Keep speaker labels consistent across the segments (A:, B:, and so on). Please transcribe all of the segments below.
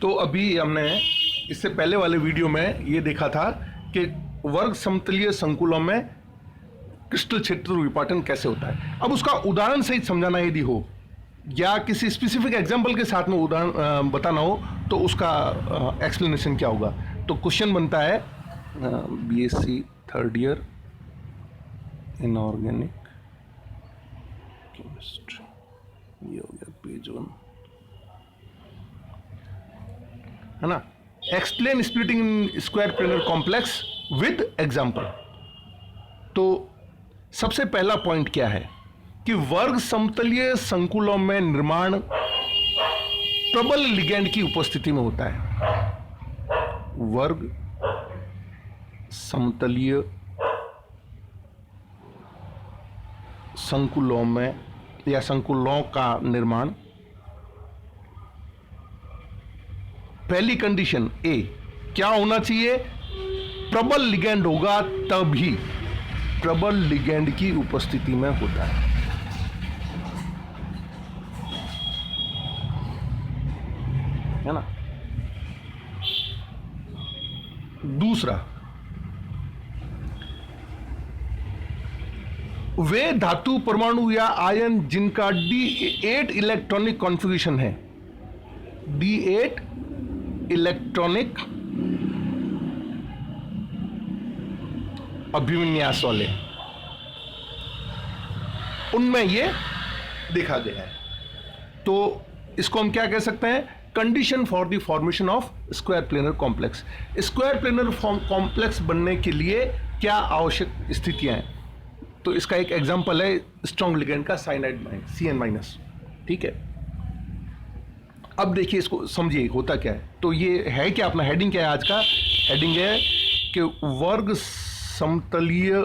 A: तो अभी हमने इससे पहले वाले वीडियो में ये देखा था कि वर्ग समतलीय संकुलों में क्रिस्टल क्षेत्र विपाटन कैसे होता है। अब उसका उदाहरण सहित समझाना यदि हो या किसी स्पेसिफिक एग्जाम्पल के साथ में उदाहरण बताना हो तो उसका एक्सप्लेनेशन क्या होगा। तो क्वेश्चन बनता है BSc third year inorganic chemistry, ये हो गया पेज 1, है ना। Explain splitting in square planar complex with example. तो सबसे पहला पॉइंट क्या है कि वर्ग समतलीय संकुलों में निर्माण प्रबल लिगैंड की उपस्थिति में होता है। वर्ग समतलीय संकुलों में या संकुलों का निर्माण, पहली कंडीशन ए क्या होना चाहिए, प्रबल लिगैंड होगा, तभी प्रबल लिगैंड की उपस्थिति में होता है। है ना। दूसरा, वे धातु परमाणु या आयन जिनका D8 इलेक्ट्रॉनिक कॉन्फ़िगरेशन है, D8 इलेक्ट्रॉनिक अभिविन्यास वाले, उनमें ये देखा गया है। तो इसको हम क्या कह सकते हैं, condition for the formation of square planar complex. Square planar complex बनने के लिए क्या आवश्यक स्थितियां हैं। तो इसका एक एग्जांपल है स्ट्रॉन्ग लिगैंड का साइनाइड CN-। ठीक है। अब देखिए इसको समझिए होता क्या है। तो ये है क्या, अपना हेडिंग क्या है आज का, हेडिंग है कि वर्ग समतलीय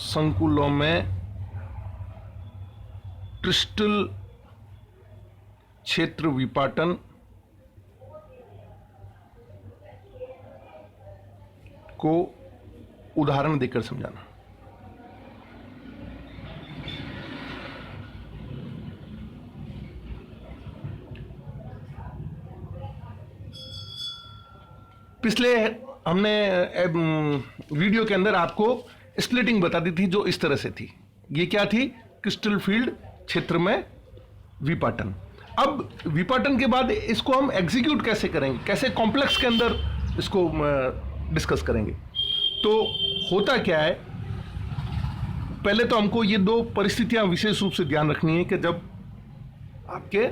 A: संकुलों में क्रिस्टल क्षेत्र विपाटन को उदाहरण देकर समझाना। पिछले हमने वीडियो के अंदर आपको स्प्लिटिंग बता दी थी जो इस तरह से थी। ये क्या थी, क्रिस्टल फील्ड क्षेत्र में विपाटन। अब विपाटन के बाद इसको हम एग्जीक्यूट कैसे करेंगे, कैसे कॉम्प्लेक्स के अंदर इसको डिस्कस करेंगे। तो होता क्या है, पहले तो हमको ये दो परिस्थितियां विशेष रूप से ध्यान रखनी है कि जब आपके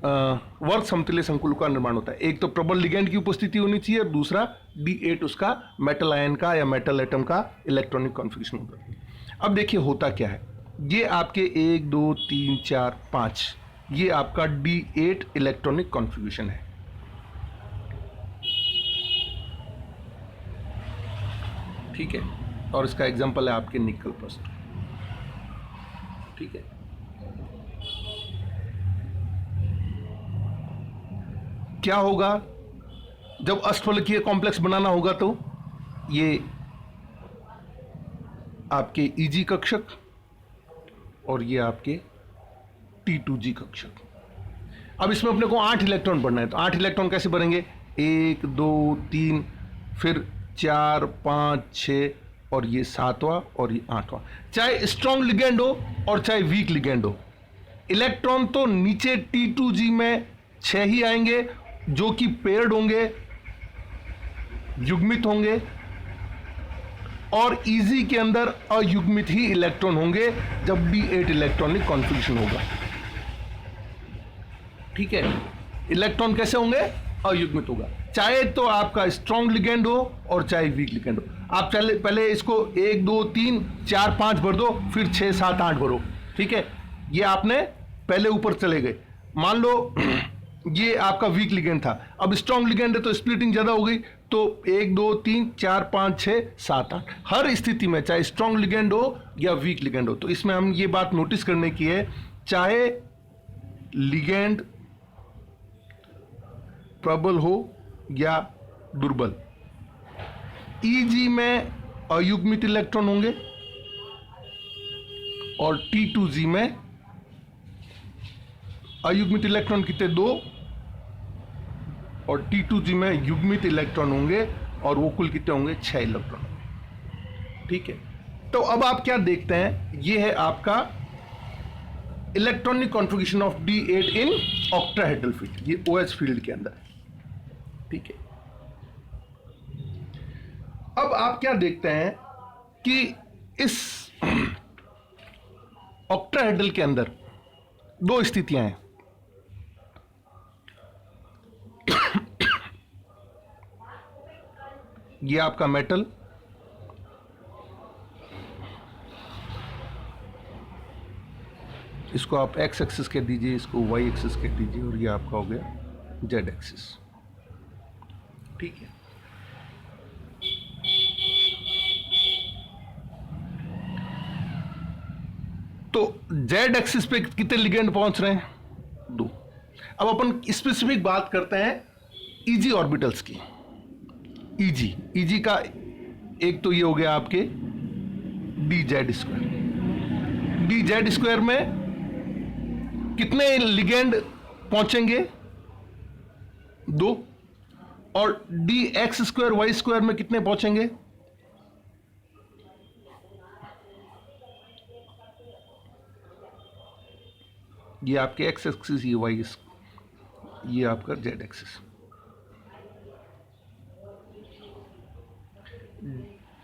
A: वर्ग समतलीय संकुल का निर्माण होता है, एक तो प्रबल लिगैंड की उपस्थिति होनी चाहिए और दूसरा D8 उसका मेटल आयन का या मेटल एटम का इलेक्ट्रॉनिक कॉन्फ़िगरेशन होता है। अब देखिए होता क्या है, ये आपके 1 2 3 4 5 ये आपका D8 इलेक्ट्रॉनिक कॉन्फ़िगरेशन है। ठीक है। और इसका एग्जांपल है आपके निकल प्लस। ठीक है। क्या होगा जब अष्टफलकीय कॉम्प्लेक्स बनाना होगा, तो ये आपके Eg कक्षक और ये आपके T2G कक्षक। अब इसमें अपने को 8 इलेक्ट्रॉन बनना है, तो 8 इलेक्ट्रॉन कैसे बनेंगे, 1 2 3 फिर 4 5 6 और ये 7वां और ये 8वां। चाहे स्ट्रॉन्ग लिगैंड हो और चाहे वीक लिगैंड हो, इलेक्ट्रॉन तो नीचे T2G में 6 ही आएंगे जो कि पेयर्ड होंगे, युग्मित होंगे, और Eg के अंदर अयुग्मित ही इलेक्ट्रॉन होंगे जब D8 इलेक्ट्रॉनिक कॉन्फ़िगरेशन होगा। ठीक है। इलेक्ट्रॉन कैसे होंगे, अयुग्मित होगा, चाहे तो आपका स्ट्रॉन्ग लिगैंड हो और चाहे वीक लिगैंड हो। आप पहले इसको 1 2 3 4 5 भर दो, फिर 6 7 8 भरो। ठीक है। ये आपने पहले ऊपर चले गए, मान लो ये आपका वीक लिगैंड था, अब स्ट्रॉन्ग लिगैंड है तो स्प्लिटिंग ज्यादा हो गई, तो 1 2 3 4 5 6 7 8 हर स्थिति में चाहे स्ट्रॉन्ग लिगैंड हो या वीक लिगैंड हो। तो इसमें हम ये बात नोटिस करने की है, चाहे लिगैंड प्रबल हो या दुर्बल, Eg में अयुग्मित इलेक्ट्रॉन होंगे और T2G में अयुग्मित इलेक्ट्रॉन कितने? 2, और T2G में युग्मित इलेक्ट्रॉन होंगे और वो कुल कितने होंगे? 6 इलेक्ट्रॉन होंगे। ठीक है, तो अब आप क्या देखते हैं, ये है आपका electronic configuration of D8 in octahedral field, ये OH फील्ड के अंदर है। ठीक है, अब आप क्या देखते हैं कि इस ऑक्टाहेड्रल के अंदर 2 स्थितियां हैं। ये आपका मेटल, इसको आप एक्स एक्सिस कह दीजिए, इसको वाई एक्सिस कह दीजिए, और ये आपका हो गया जेड एक्सिस। ठीक है, तो जेड एक्सिस पे कितने लिगेंड पहुंच रहे हैं? 2। अब अपन स्पेसिफिक बात करते हैं ईजी ऑर्बिटल्स की। ईजी का एक तो ये हो गया आपके डी जेड स्क्वायर में कितने लिगेंड पहुंचेंगे? 2। और d x square y square में कितने पहुंचेंगे? ये आपके एक्स एक्सिस, ये वाई, ये आपका z axis.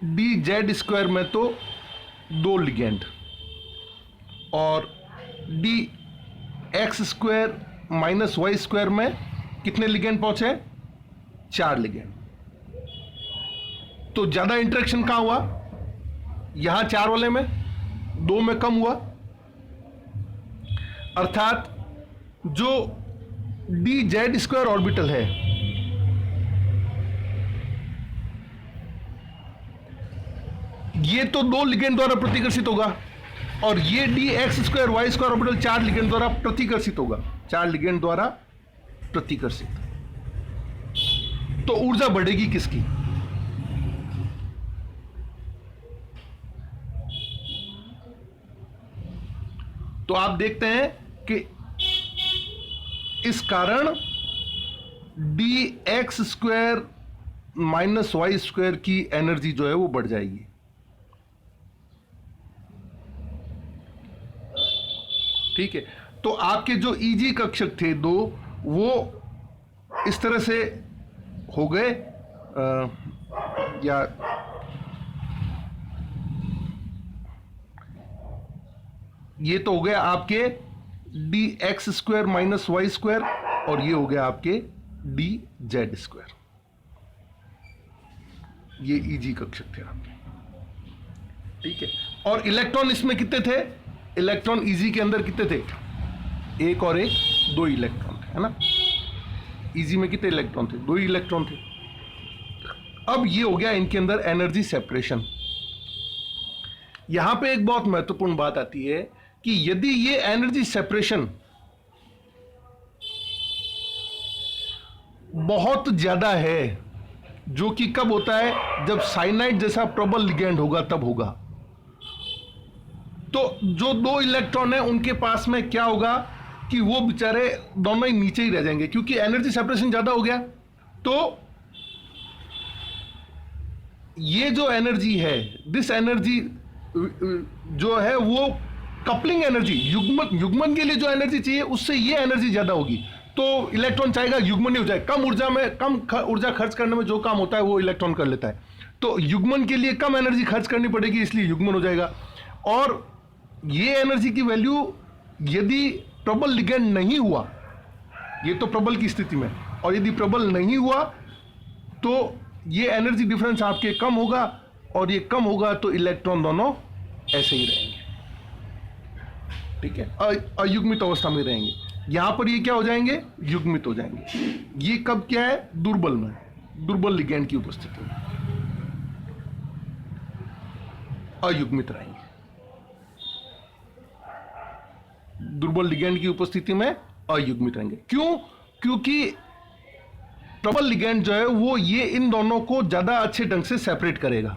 A: D z square में तो 2 लिगेंड, और d x square minus y square में कितने लिगेंड पहुंचे? 4 लिगेंड। तो ज्यादा इंटरेक्शन कहां हुआ? यहां 4 वाले में, 2 में कम हुआ। अर्थात जो डी जेड स्क्वायर ऑर्बिटल है, ये तो 2 लिगेंड द्वारा प्रतिकर्षित होगा, और ये d x square y square orbital 4 ligand द्वारा प्रतिकर्षित होगा। 4 लिगेंड द्वारा प्रतिकर्षित, तो ऊर्जा बढ़ेगी किसकी? तो आप देखते हैं कि इस कारण d x square minus y square की एनर्जी जो है वो बढ़ जाएगी। ठीक है, तो आपके जो ईजी कक्षक थे 2, वो इस तरह से हो गए, या ये तो हो गया आपके d x square minus y square, और ये हो गया आपके डी जेड स्क्वायर। ये ईजी कक्षक थे आपके। ठीक है, और इलेक्ट्रॉन इसमें कितने थे? इलेक्ट्रॉन ईजी के अंदर कितने थे? 1 और 1, 2 इलेक्ट्रॉन थे, है ना। ईजी में कितने इलेक्ट्रॉन थे? 2 इलेक्ट्रॉन थे। अब ये हो गया इनके अंदर एनर्जी सेपरेशन। यहां पे एक बहुत महत्वपूर्ण बात आती है कि यदि ये एनर्जी सेपरेशन बहुत ज्यादा है, जो कि कब होता है? जब साइनाइड जैसा प्रबल लिगेंड होगा, तब होगा। तो जो 2 इलेक्ट्रॉन है उनके पास में क्या होगा कि वो बेचारे दोनों ही नीचे ही रह जाएंगे, क्योंकि एनर्जी सेपरेशन ज्यादा हो गया। तो ये जो एनर्जी है, दिस एनर्जी जो है वो कपलिंग एनर्जी, युग्मन के लिए जो एनर्जी चाहिए उससे ये एनर्जी ज्यादा होगी। तो इलेक्ट्रॉन चाहेगा युग्मन ही हो जाए। कम ऊर्जा खर्च करने में जो काम होता है वो इलेक्ट्रॉन कर लेता है। तो युग्मन के लिए कम एनर्जी खर्च करनी पड़ेगी, इसलिए युग्मन हो जाएगा। और ये एनर्जी की वैल्यू यदि प्रबल लिगेंड नहीं हुआ, ये तो प्रबल की स्थिति में, और यदि प्रबल नहीं हुआ तो ये एनर्जी डिफरेंस आपके कम होगा, और ये कम होगा तो इलेक्ट्रॉन दोनों ऐसे ही रहेंगे। ठीक है, अयुग्मित अवस्था में रहेंगे। यहां पर ये क्या हो जाएंगे? युग्मित हो जाएंगे। ये कब क्या है? दुर्बल में, दुर्बल लिगेंड की उपस्थिति में अयुग्मित रहेंगे। दुर्बल लिगेंड की उपस्थिति में अयुग्मित रहेंगे। क्यों? क्योंकि प्रबल लिगेंड जो है वो ये इन दोनों को ज्यादा अच्छे ढंग से सेपरेट करेगा।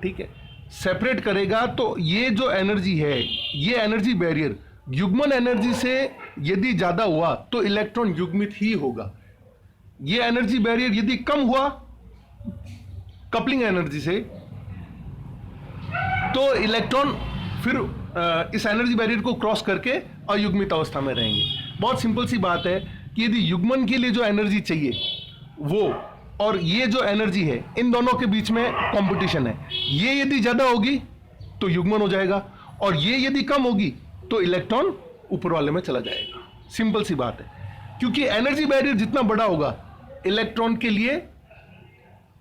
A: ठीक है, सेपरेट करेगा, तो ये जो एनर्जी है, ये एनर्जी बैरियर युग्मन एनर्जी से यदि ज्यादा हुआ तो इलेक्ट्रॉन युग्मित ही होगा। ये एनर्जी बैरियर यदि कम हुआ कपलिंग एनर्जी से, तो इलेक्ट्रॉन फिर इस एनर्जी बैरियर को क्रॉस करके अयुग्मित अवस्था में रहेंगे। बहुत सिंपल सी बात है कि यदि युग्मन के लिए जो एनर्जी चाहिए वो और ये जो एनर्जी है, इन दोनों के बीच में कंपटीशन है। ये यदि ज्यादा होगी तो युग्मन हो जाएगा, और ये यदि कम होगी तो इलेक्ट्रॉन ऊपर वाले में चला जाएगा। सिंपल सी बात है, क्योंकि एनर्जी बैरियर जितना बड़ा होगा इलेक्ट्रॉन के लिए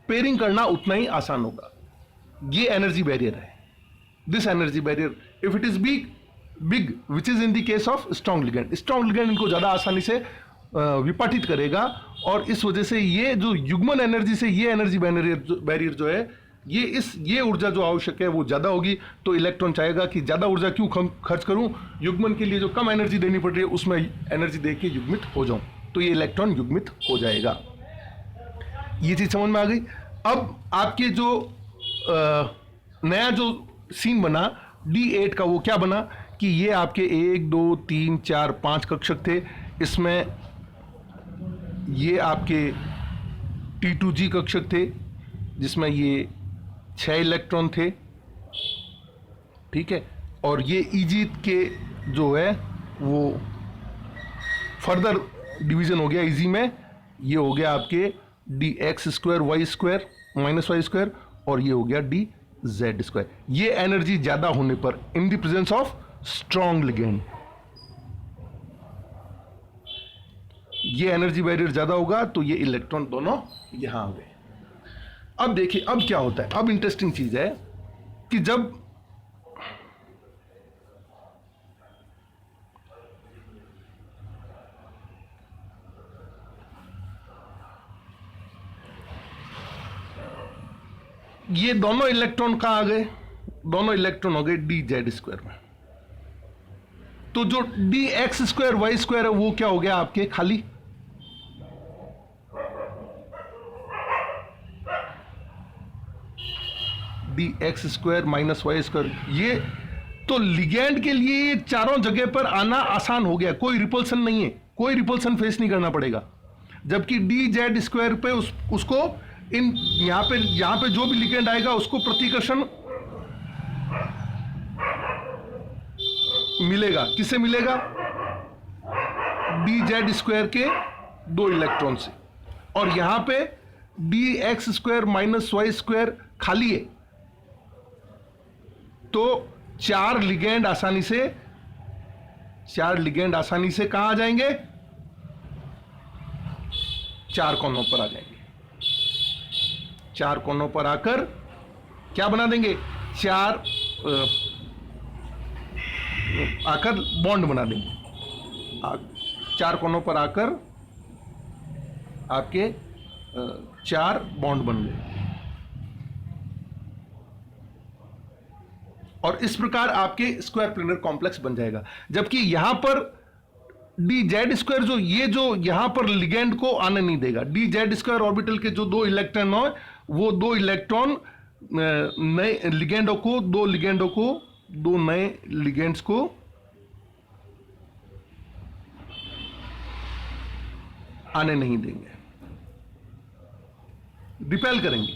A: पेयरिंग करना उतना ही आसान होगा। ये एनर्जी बैरियर है। This energy barrier if it is big which is in the case of strong ligand इनको ज्यादा आसानी से विपाटित करेगा, और इस वजह से ये जो युग्मन एनर्जी से ये एनर्जी बैरियर जो है, ये ऊर्जा जो आवश्यक है वो ज्यादा होगी। तो इलेक्ट्रॉन चाहेगा कि ज्यादा ऊर्जा क्यों खर्च करूं, युग्मन के लिए जो कम एनर्जी देनी पड़ रही है उसमें एनर्जी दे के युग्मित हो जाऊं, तो ये इलेक्ट्रॉन युग्मित हो जाएगा। ये चीज समझ में आ गई। अब आपके जो नया जो सीन बना D8 का, वो क्या बना कि ये आपके 1 2 3 4 5 कक्षक थे। इसमें ये आपके T2G कक्षक थे जिसमें ये 6 इलेक्ट्रॉन थे, ठीक है। और ये EG के जो है वो फर्दर डिवीजन हो गया EG में, ये हो गया आपके dx² y² माइनस y², और ये हो गया dz²। ये एनर्जी ज्यादा होने पर in the presence of strong ligand, ये एनर्जी बैरियर ज्यादा होगा तो ये इलेक्ट्रॉन दोनों यहां आ गए। अब देखिए अब क्या होता है। अब इंटरेस्टिंग चीज है कि जब ये दोनों इलेक्ट्रॉन कहां आ गए, दोनों इलेक्ट्रॉन हो गए dz² में, तो जो dx² y² है वो क्या हो गया आपके खाली, dx² माइनस y²। ये तो लिगेंड के लिए ये चारों जगह पर आना आसान हो गया, कोई रिपल्सन नहीं है, कोई रिपल्सन फेस नहीं करना पड़ेगा। जबकि dz² पे उसको इन यहां पे जो भी लिगेंड आएगा उसको प्रतिकर्षण मिलेगा। किससे मिलेगा, dz² के 2 इलेक्ट्रॉन से, और यहां पे dx² माइनस y² खाली है, तो 4 लिगेंड आसानी से कहां आ जाएंगे, 4 कोनों पर आ जाएंगे। 4 कोनों पर आकर क्या बना देंगे, 4 आकर बॉन्ड बना देंगे। 4 कोनों पर आकर आपके 4 बॉन्ड बन गए, और इस प्रकार आपके स्क्वायर प्लेनर कॉम्प्लेक्स बन जाएगा। जबकि यहां पर dz² जो यहां पर लिगेंड को आने नहीं देगा। dz² ऑर्बिटल के जो 2 इलेक्ट्रॉन हो, वो 2 इलेक्ट्रॉन नए लिगेंडों को, 2 नए लिगेंड्स को आने नहीं देंगे, रिपेल करेंगे,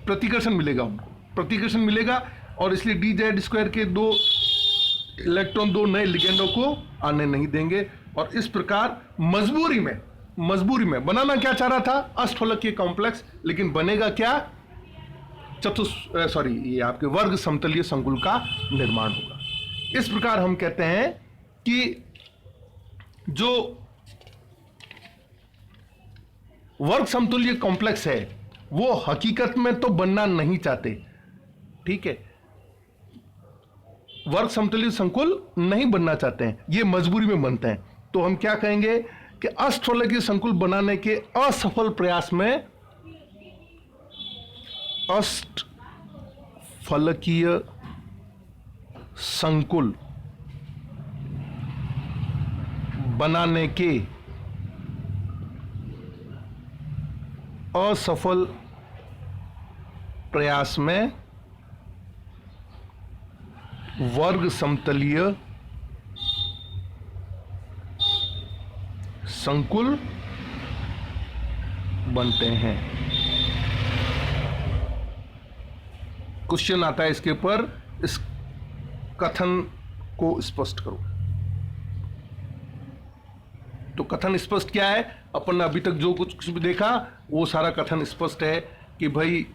A: प्रतिकर्षण मिलेगा उनको, प्रतिकर्षण मिलेगा, और इसलिए dz² के 2 इलेक्ट्रॉन 2 नए लिगेंडों को आने नहीं देंगे। और इस प्रकार मजबूरी में बनाना क्या चाह रहा था, अष्टफलकीय कॉम्प्लेक्स, लेकिन बनेगा क्या, ये आपके वर्ग समतलीय संकुल का निर्माण होगा। इस प्रकार हम कहते हैं कि जो वर्ग समतुल्य कॉम्प्लेक्स है वो हकीकत में तो बनना नहीं चाहते, ठीक है, वर्ग समतुल्य संकुल नहीं बनना चाहते हैं, ये मजबूरी में बनते हैं। तो हम क्या कहेंगे कि अष्टफलकीय संकुल बनाने के असफल प्रयास में अष्टफलकीय संकुल बनाने के असफल प्रयास में वर्ग समतलीय संकुल बनते हैं। क्वेश्चन आता है इसके ऊपर, इस कथन को स्पष्ट करो। तो कथन स्पष्ट क्या है? अपन ने अभी तक जो कुछ भी देखा वो सारा कथन स्पष्ट है कि भाई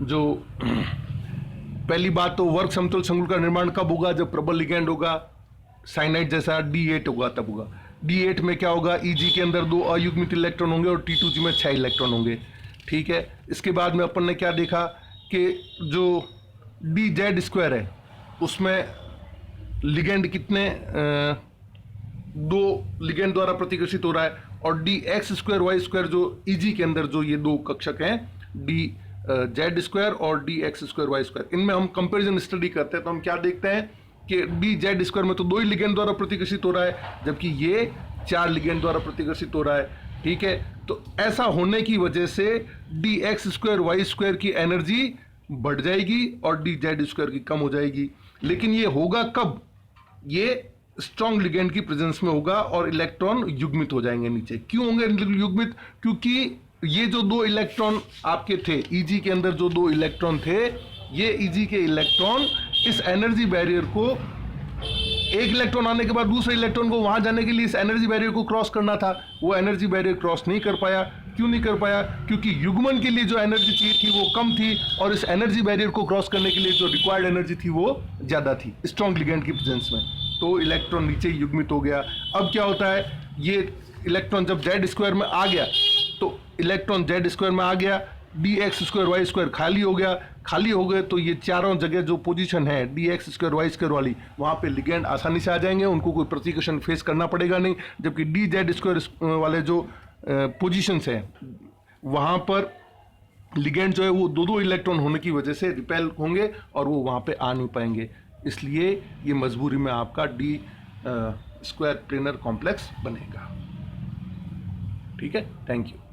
A: जो पहली बात तो वर्ग समतल संकुल का निर्माण कब होगा? जब प्रबल लिगैंड होगा, साइनाइड जैसा D8 होगा तब होगा। D8 में क्या होगा? Eg के अंदर 2 अयुग्मित इलेक्ट्रॉन होंगे और T2G में 6 इलेक्ट्रॉन होंगे। ठीक है, इसके बाद में अपन ने क्या देखा कि जो DZ² है उसमें लिगैंड कितने 2 लिगैंड द्वारा प्रतिकर्षित हो रहा है, और DX²Y² जो Eg के अंदर जो ये 2 कक्षक हैं DZ² और DX²Y², इनमें हम कंपैरिजन स्टडी करते हैं तो हम क्या देखते हैं कि DZ² में तो 2 ही लिगैंड द्वारा प्रतिकर्षित हो रहा है, जबकि ये 4 लिगैंड द्वारा प्रतिकर्षित हो रहा है। ठीक है, तो ऐसा होने की वजह से DX²Y² की एनर्जी बढ़ जाएगी और DZ² की कम हो जाएगी। लेकिन ये होगा कब? ये स्ट्रॉन्ग लिगैंड की प्रेजेंस में होगा और इलेक्ट्रॉन युग्मित हो जाएंगे नीचे। क्यों होंगे युग्मित? क्योंकि ये जो 2 इलेक्ट्रॉन आपके थे Eg के अंदर, जो 2 इलेक्ट्रॉन थे, ये Eg के इलेक्ट्रॉन इस एनर्जी बैरियर को, एक इलेक्ट्रॉन आने के बाद दूसरे इलेक्ट्रॉन को वहां जाने के लिए इस एनर्जी बैरियर को क्रॉस करना था। वो एनर्जी बैरियर क्रॉस नहीं कर पाया। क्यों नहीं कर पाया? क्योंकि युग्मन के लिए जो एनर्जी चाहिए थी वो कम थी और इस एनर्जी बैरियर को क्रॉस करने के लिए जो रिक्वायर्ड एनर्जी थी वो ज्यादा थी स्ट्रॉन्ग लिगैंड की प्रेजेंस में। तो इलेक्ट्रॉन नीचे युग्मित हो गया। अब क्या होता है, ये इलेक्ट्रॉन जब Z² में आ गया तो इलेक्ट्रॉन Z² में आ गया, DX²Y² खाली हो गया। खाली हो गए तो ये चारों जगह जो पोजीशन है DX²Y² वाली, वहाँ पे लिगैंड आसानी से आ जाएंगे, उनको कोई प्रतिकर्षण फेस करना पड़ेगा नहीं। जबकि DZ² वाले जो पोजीशंस हैं वहाँ पर लिगैंड जो है वो 2 इलेक्ट्रॉन होने की वजह से रिपेल होंगे और वो वहाँ पे आ नहीं पाएंगे। इसलिए ये मजबूरी में आपका D² प्लेनर कॉम्प्लेक्स बनेगा। ठीक है, थैंक यू।